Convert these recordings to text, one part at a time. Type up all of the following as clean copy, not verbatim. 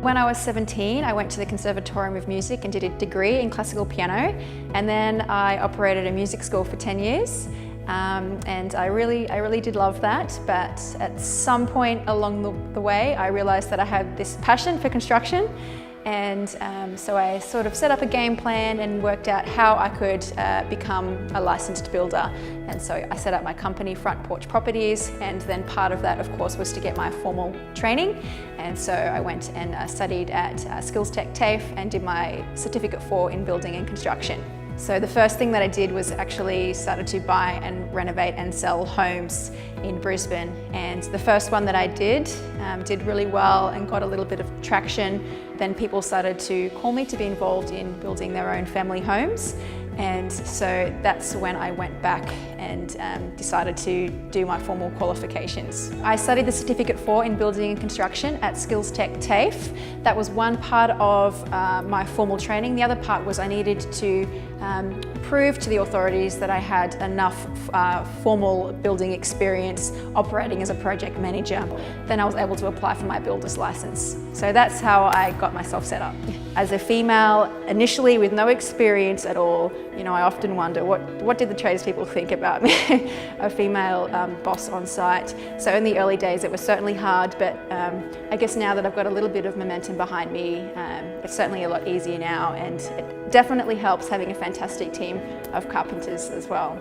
When I was 17, I went to the Conservatorium of Music and did a degree in classical piano, and then I operated a music school for 10 years. And I really did love that, but at some point along the way I realised that I had this passion for construction, and so I sort of set up a game plan and worked out how I could become a licensed builder. And so I set up my company, Porch Properties, and then part of that of course was to get my formal training. And so I went and studied at SkillsTech and did my Certificate 4 in Building and Construction. So the first thing that I did was actually started to buy and renovate and sell homes in Brisbane. And the first one that I did really well and got a little bit of traction. Then people started to call me to be involved in building their own family homes. And so that's when I went back and decided to do my formal qualifications. I studied the Certificate 4 in Building and Construction at SkillsTech TAFE. That was one part of my formal training. The other part was I needed to prove to the authorities that I had enough formal building experience operating as a project manager. Then I was able to apply for my builder's license. So that's how I got myself set up. As a female, initially with no experience at all, you know, I often wonder what did the tradespeople think about me, a female boss on site. So in the early days it was certainly hard, but I guess now that I've got a little bit of momentum behind me, it's certainly a lot easier now, and it definitely helps having a fantastic team of carpenters as well.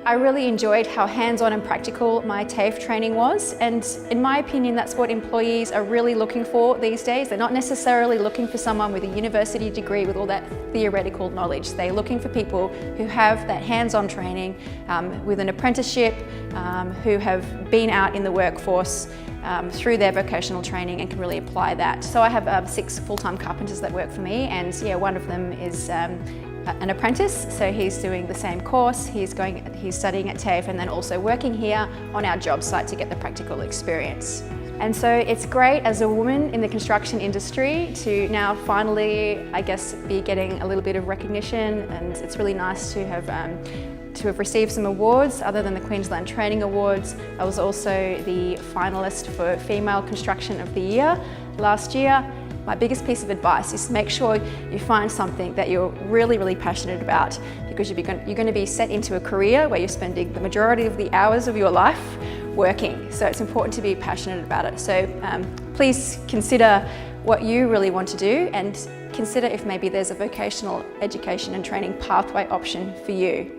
I really enjoyed how hands-on and practical my TAFE training was, and in my opinion that's what employees are really looking for these days. They're not necessarily looking for someone with a university degree with all that theoretical knowledge. They're looking for people who have that hands-on training with an apprenticeship, who have been out in the workforce through their vocational training and can really apply that. So I have 6 full-time carpenters that work for me, and yeah, one of them is an apprentice, so he's doing the same course, he's studying at TAFE and then also working here on our job site to get the practical experience. And so it's great as a woman in the construction industry to now finally, I guess, be getting a little bit of recognition, and it's really nice to have received some awards other than the Queensland Training Awards. I was also the finalist for Female Construction of the Year last year. My biggest piece of advice is make sure you find something that you're really passionate about, because you're going to be set into a career where you're spending the majority of the hours of your life working. So it's important to be passionate about it. So please consider what you really want to do, and consider if maybe there's a vocational education and training pathway option for you.